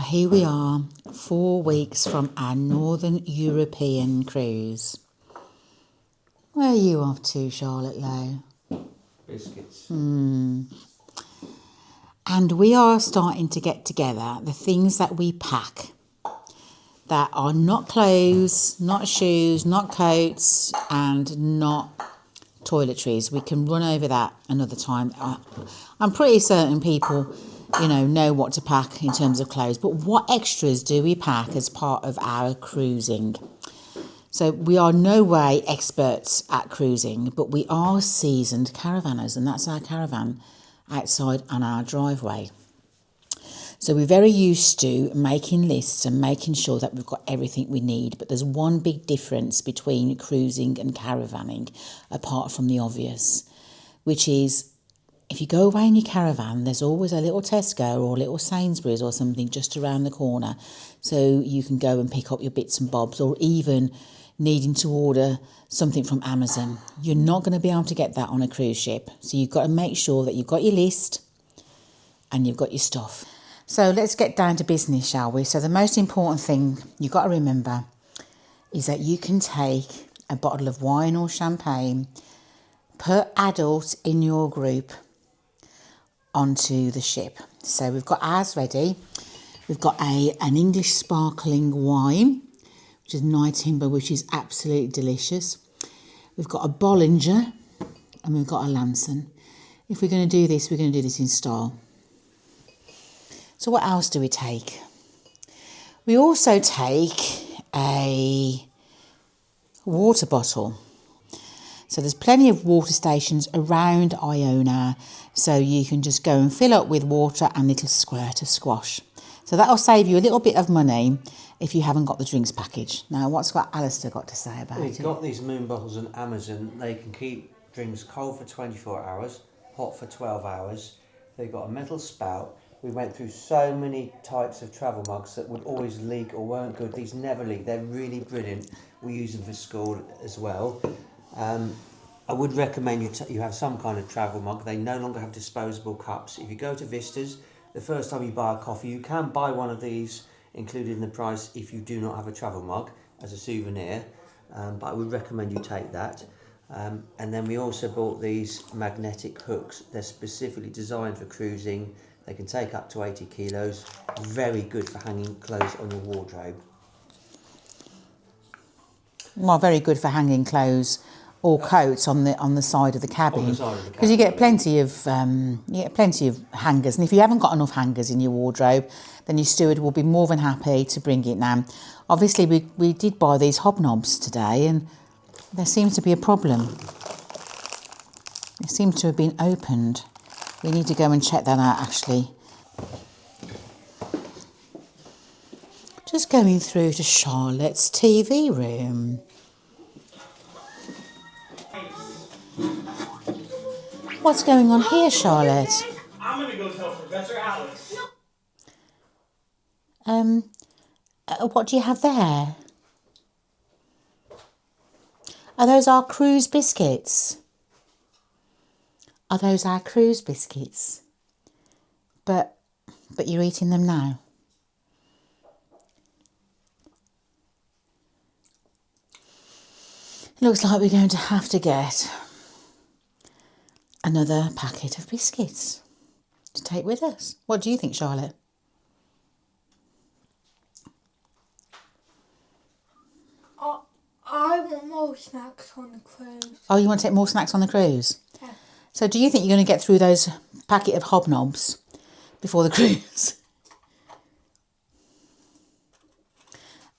here we are, 4 weeks from our Northern European cruise. Where are you off to, Charlotte Lowe? Biscuits. And we are starting to get together the things that we pack that are not clothes, not shoes, not coats, and not toiletries. We can run over that another time. I'm pretty certain people, know what to pack in terms of clothes, but what extras do we pack as part of our cruising? So we are no way experts at cruising, but we are seasoned caravanners, and that's our caravan outside on our driveway. So we're very used to making lists and making sure that we've got everything we need. But there's one big difference between cruising and caravanning, apart from the obvious, which is if you go away in your caravan, there's always a little Tesco or a little Sainsbury's or something just around the corner. So you can go and pick up your bits and bobs, or even needing to order something from Amazon. You're not going to be able to get that on a cruise ship. So you've got to make sure that you've got your list and you've got your stuff. So let's get down to business, shall we? So the most important thing you've got to remember is that you can take a bottle of wine or champagne per adult in your group onto the ship. So we've got ours ready. We've got an English sparkling wine, which is Night Timber, which is absolutely delicious. We've got a Bollinger and we've got a Lanson. If we're going to do this, we're going to do this in style. So what else do we take? We also take a water bottle. So there's plenty of water stations around Iona, so you can just go and fill up with water and a little squirt of squash. So that'll save you a little bit of money if you haven't got the drinks package. Now, what's Alistair got to say about it? We've got these moon bottles on Amazon. They can keep drinks cold for 24 hours, hot for 12 hours. They've got a metal spout. We went through so many types of travel mugs that would always leak or weren't good. These never leak. They're really brilliant. We use them for school as well. I would recommend you have some kind of travel mug. They no longer have disposable cups. If you go to Vistas, the first time you buy a coffee, you can buy one of these included in the price if you do not have a travel mug as a souvenir. But I would recommend you take that. And then we also bought these magnetic hooks. They're specifically designed for cruising. They can take up to 80 kilos. Very good for hanging clothes on your wardrobe. Well, very good for hanging clothes or coats on the side of the cabin, because you get plenty of hangers. And if you haven't got enough hangers in your wardrobe, then your steward will be more than happy to bring it now. Obviously, we did buy these hobnobs today, and there seems to be a problem. They seem to have been opened. We need to go and check that out, actually. Just going through to Charlotte's TV room. What's going on here, Charlotte? I'm going to go tell Professor Alex. What do you have there? Are those our cruise biscuits? Are those our cruise biscuits? But you're eating them now. It looks like we're going to have to get another packet of biscuits to take with us. What do you think, Charlotte? I want more snacks on the cruise. Oh, you want to take more snacks on the cruise? Yeah. So do you think you're going to get through those packet of hobnobs before the cruise?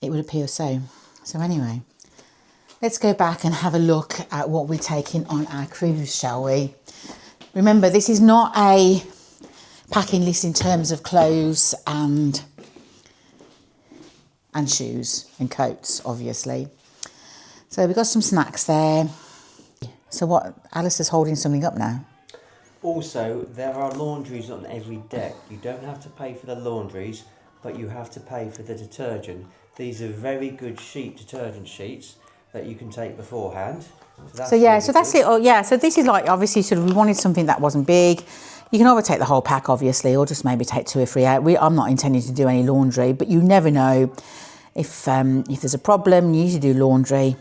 It would appear so. So anyway, let's go back and have a look at what we're taking on our cruise, shall we? Remember, this is not a packing list in terms of clothes and shoes and coats, obviously. So we've got some snacks there. So what, Alice is holding something up now. Also, there are laundries on every deck. You don't have to pay for the laundries, but you have to pay for the detergent. These are very good detergent sheets. that you can take beforehand. So that's it. Oh, yeah, so this is like, obviously, sort of, we wanted something that wasn't big. You can either take the whole pack, obviously, or just maybe take 2 or 3 out. I'm not intending to do any laundry, but you never know if there's a problem. You need to do laundry.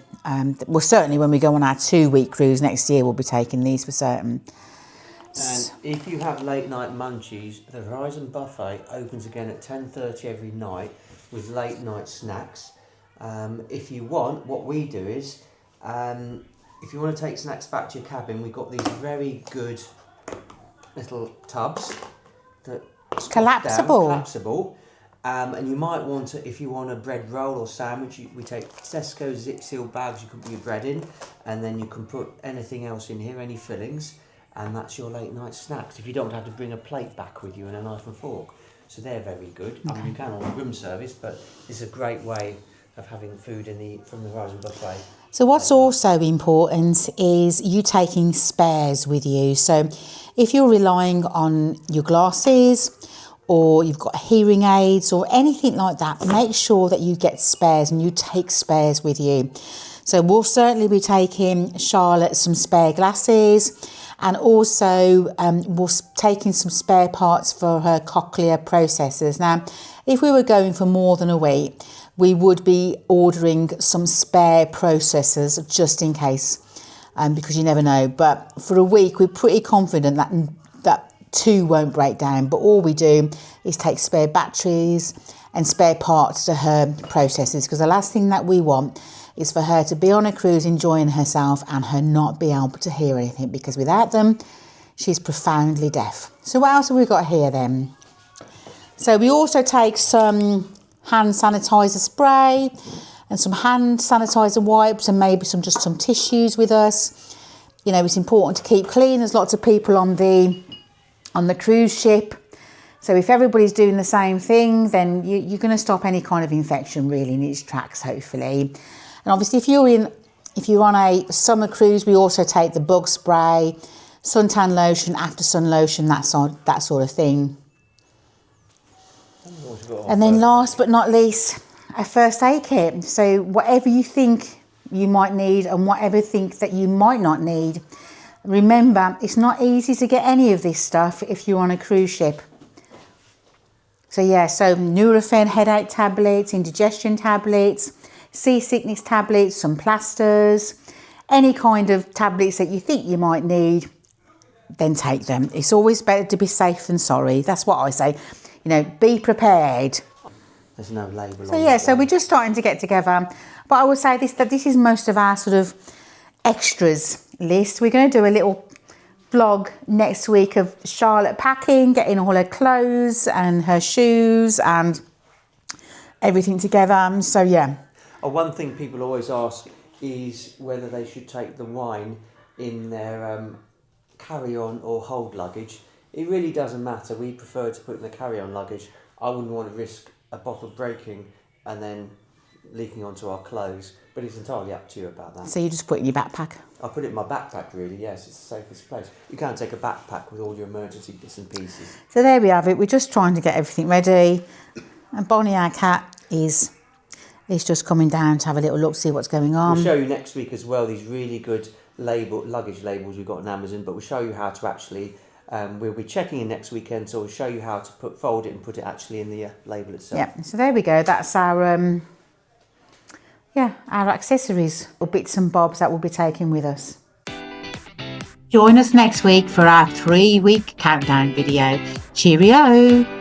Well, certainly when we go on our 2-week cruise next year, we'll be taking these for certain. And if you have late night munchies, the Horizon Buffet opens again at 10:30 every night with late night snacks. If you want, what we do is, if you want to take snacks back to your cabin, we've got these very good little tubs that collapsible. And you might want to, if you want a bread roll or sandwich, we take Tesco zip seal bags, you can put your bread in, and then you can put anything else in here, any fillings, and that's your late night snacks. If you don't have to bring a plate back with you and a knife and fork. So they're very good. I mean, you can on room service, but it's a great way of having food from the Horizon Buffet. So what's also important is you taking spares with you. So if you're relying on your glasses or you've got hearing aids or anything like that, make sure that you get spares and you take spares with you. So we'll certainly be taking Charlotte some spare glasses, and also we're taking some spare parts for her cochlear processors. Now, if we were going for more than a week, we would be ordering some spare processors just in case, because you never know. But for a week, we're pretty confident that 2 won't break down. But all we do is take spare batteries and spare parts to her processors, because the last thing that we want is for her to be on a cruise enjoying herself and her not be able to hear anything, because without them, she's profoundly deaf. So what else have we got here then? So we also take some hand sanitizer spray and some hand sanitizer wipes and maybe some tissues with us. You know, it's important to keep clean. There's lots of people on the cruise ship. So if everybody's doing the same thing, then you're going to stop any kind of infection really in its tracks, hopefully. And obviously if you're on a summer cruise, we also take the bug spray, suntan lotion, after sun lotion, that sort of thing. And then last but not least, a first aid kit. So whatever you think you might need and whatever think that you might not need, remember, it's not easy to get any of this stuff if you're on a cruise ship. So Nurofen headache tablets, indigestion tablets, seasickness tablets, some plasters, any kind of tablets that you think you might need, then take them. It's always better to be safe than sorry. That's what I say. You know, be prepared. There's no label on that. So we're just starting to get together. But I would say that this is most of our sort of extras list. We're going to do a little vlog next week of Charlotte packing, getting all her clothes and her shoes and everything together. So yeah. One thing people always ask is whether they should take the wine in their carry-on or hold luggage. It really doesn't matter. We prefer to put in the carry-on luggage. I wouldn't want to risk a bottle breaking and then leaking onto our clothes, but it's entirely up to you about that. So you just put it in your backpack? I put it in my backpack, really, yes. It's the safest place. You can't take a backpack with all your emergency bits and pieces. So there we have it. We're just trying to get everything ready. And Bonnie, our cat, is just coming down to have a little look, see what's going on. We'll show you next week as well these really good luggage labels we've got on Amazon, but we'll show you how to actually... we'll be checking in next weekend, so we'll show you how to fold it and put it actually in the label itself. Yeah, so there we go. That's our accessories or bits and bobs that we'll be taking with us. Join us next week for our 3-week countdown video. Cheerio!